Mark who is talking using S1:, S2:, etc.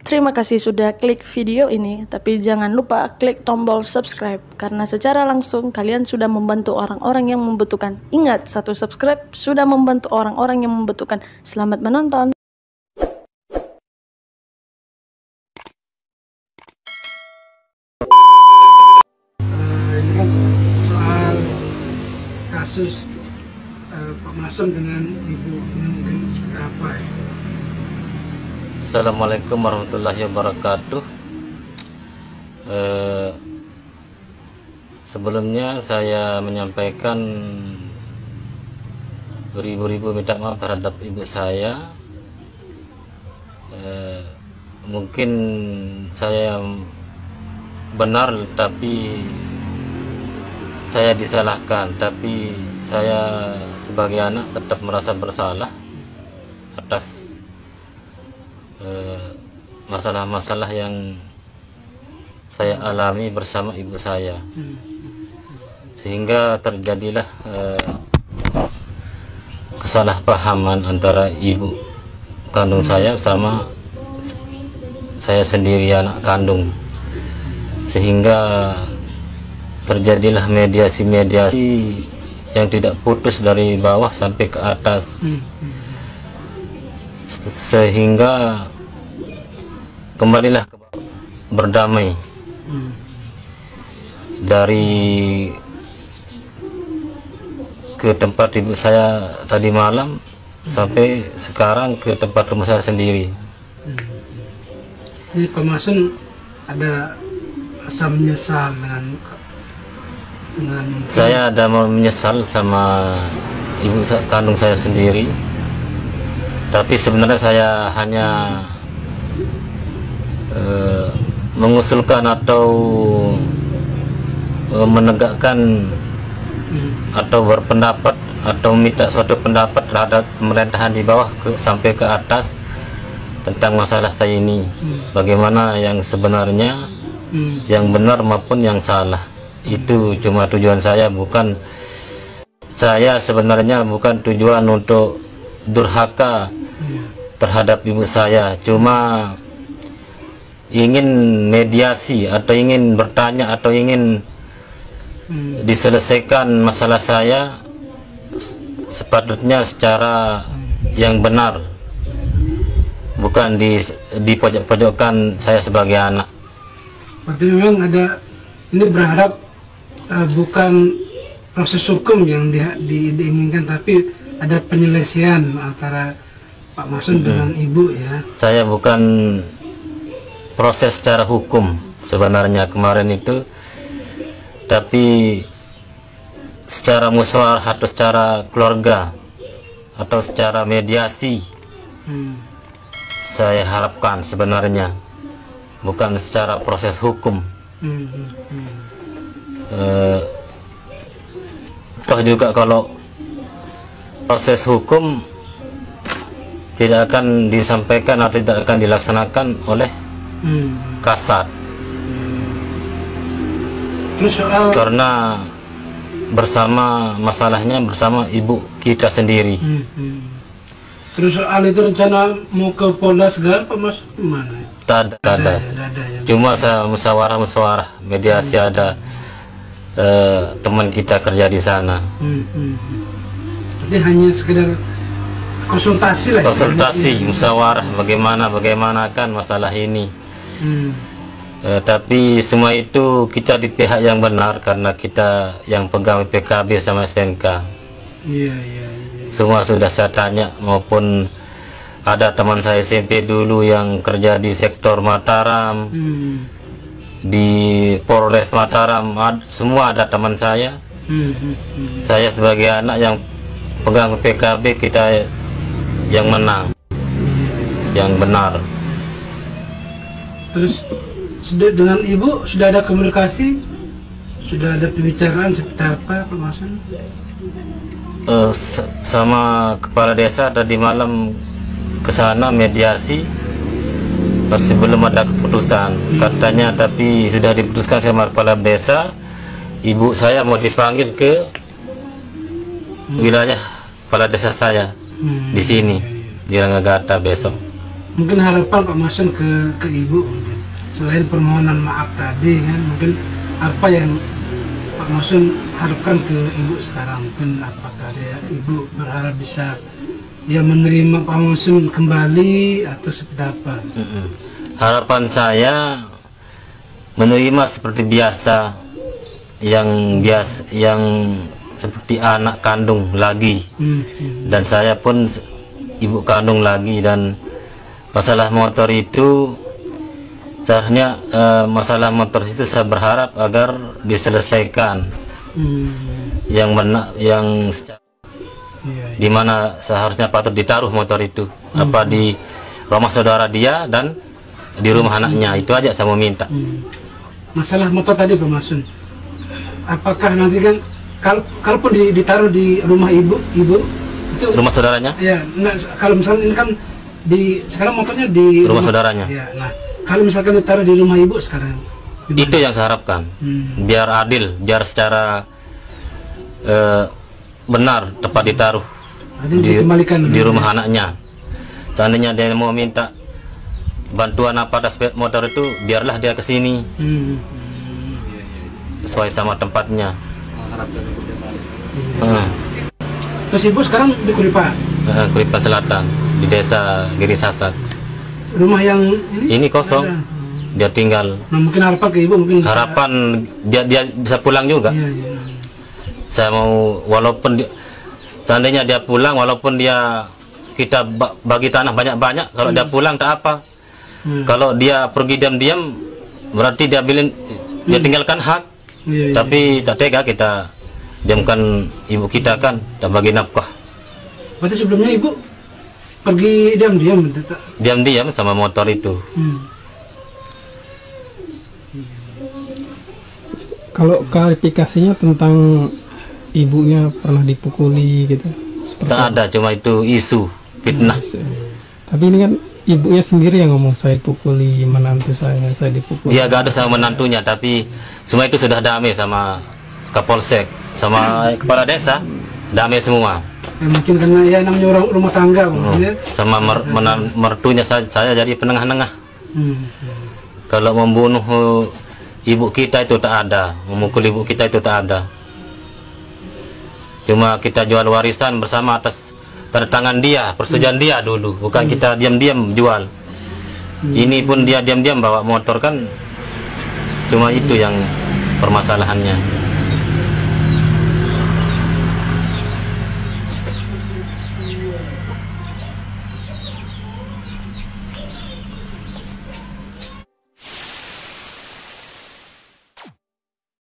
S1: Terima kasih sudah klik video ini, tapi jangan lupa klik tombol subscribe karena secara langsung kalian sudah membantu orang-orang yang membutuhkan. Ingat, satu subscribe sudah membantu orang-orang yang membutuhkan. Selamat menonton.
S2: Ini kan soal kasus Pak Mason dengan Ibu Nunung seperti apa ya?
S3: Assalamualaikum warahmatullahi wabarakatuh. Sebelumnya saya menyampaikan beribu-ribu minta maaf terhadap ibu saya. Mungkin saya benar, tapi saya disalahkan. Tapi saya sebagai anak tetap merasa bersalah atas masalah-masalah yang saya alami bersama ibu saya, sehingga terjadilah kesalahpahaman antara ibu kandung saya sama saya sendiri, anak kandung, sehingga terjadilah mediasi-mediasi yang tidak putus dari bawah sampai ke atas, sehingga kembalilah berdamai. Dari ke tempat ibu saya tadi malam sampai sekarang ke tempat rumah saya sendiri.
S2: Jadi Pak Mason ada rasa menyesal dengan
S3: Saya ada menyesal sama ibu kandung saya sendiri, tapi sebenarnya saya hanya mengusulkan atau menegakkan atau berpendapat atau minta suatu pendapat terhadap pemerintahan di bawah sampai ke atas tentang masalah saya ini, bagaimana yang sebenarnya, yang benar maupun yang salah. Itu cuma tujuan saya, saya sebenarnya bukan tujuan untuk durhaka terhadap ibu saya, cuma ingin mediasi atau ingin bertanya atau ingin diselesaikan masalah saya sepatutnya secara yang benar, bukan di pojok-pojokkan saya sebagai anak.
S2: Berarti memang ada, ini berharap bukan proses hukum yang diinginkan, tapi ada penyelesaian antara Pak Mason dengan ibu ya. Saya
S3: bukan proses secara hukum sebenarnya kemarin itu, tapi secara musyawarah atau secara keluarga atau secara mediasi. Saya harapkan sebenarnya bukan secara proses hukum. Toh juga kalau proses hukum tidak akan disampaikan atau tidak akan dilaksanakan oleh kasat. Karena masalahnya bersama ibu kita sendiri.
S2: Terus soal itu rencana mau ke Polda segala Pak Mas mana?
S3: Tak ada. Cuma saya musyawarah mediasi, ada teman kita kerja di sana.
S2: Jadi hanya sekedar konsultasi lah.
S3: Konsultasi, musyawarah bagaimana kan masalah ini. Tapi semua itu kita di pihak yang benar karena kita yang pegawai PKB sama SNK.
S2: Iya.
S3: Semua sudah saya tanya, maupun ada teman saya SMP dulu yang kerja di sektor Mataram, di Polres Mataram, semua ada teman saya. Saya sebagai anak yang pegang PKB, kita yang menang, yang benar.
S2: Terus dengan ibu sudah ada komunikasi, sudah ada pembicaraan seperti apa Pak Mason?
S3: Sama kepala desa tadi malam ke sana mediasi, masih belum ada keputusan katanya, tapi sudah diputuskan sama kepala desa. Ibu saya mau dipanggil ke wilayah kepala desa saya di sini di Ranggagata besok.
S2: mungkin harapan Pak Mason ke ibu mungkin, selain permohonan maaf tadi kan, mungkin apa yang Pak Mason harapkan ke ibu sekarang? Mungkin apakah ibu berharap bisa ya menerima Pak Mason kembali atau seperti apa?
S3: Harapan saya menerima seperti biasa, yang seperti anak kandung lagi, dan saya pun ibu kandung lagi. Dan masalah motor itu seharusnya masalah motor itu saya berharap agar diselesaikan yang di mana seharusnya patut ditaruh motor itu, apa di rumah saudara dia dan di rumah anaknya. Itu aja saya mau minta.
S2: Masalah motor tadi Pak Mason, apakah nanti kan kalaupun ditaruh di rumah ibu itu
S3: Rumah saudaranya?
S2: ya, nah, kalau misalnya ini kan sekarang motornya di
S3: Rumah saudaranya.
S2: ya, nah kalau misalkan ditaruh di rumah ibu sekarang gimana?
S3: Itu yang saya harapkan, biar adil, biar secara benar, tepat ditaruh
S2: dikembalikan
S3: di rumah anaknya. Seandainya dia mau minta bantuan apa atas motor itu, biarlah dia kesini sesuai sama tempatnya.
S2: Terus ibu sekarang di Kuripan?
S3: Kuripan Selatan, di desa Giri Sasak.
S2: Rumah yang
S3: Ini kosong,
S2: ada.
S3: dia tinggal.
S2: Nah mungkin harapan ke ibu mungkin bisa-
S3: Harapan dia bisa pulang juga.
S2: Iya, iya.
S3: Saya mau, walaupun seandainya dia pulang, walaupun kita bagi tanah banyak-banyak, kalau dia pulang tak apa. Kalau dia pergi diam-diam, berarti dia tinggalkan hak.
S2: Iya, iya.
S3: Tapi tak tega kita diamkan ibu kita kan, tak bagi nafkah.
S2: Berarti sebelumnya ibu pergi diam-diam tak?
S3: Diam-diam sama motor itu.
S4: Kalau klarifikasinya tentang ibunya pernah dipukuli gitu, seperti
S3: Tak ada, cuma itu isu fitnah.
S4: Tapi ini kan ibunya sendiri yang ngomong, saya dipukuli menantu saya dipukuli.
S3: Dia gak ada sama menantunya, tapi semua itu sudah damai sama Kapolsek, sama kepala desa, damai semua.
S2: Ya, mungkin karena ya namanya orang rumah tangga mungkin ya.
S3: Sama mertunya saya jadi penengah-nengah. Kalau membunuh ibu kita itu tak ada, memukul ibu kita itu tak ada. Cuma kita jual warisan bersama atas tanda tangan dia, persetujuan dia dulu, bukan kita diam-diam jual. Ini pun dia diam-diam bawa motor kan, cuma itu yang permasalahannya.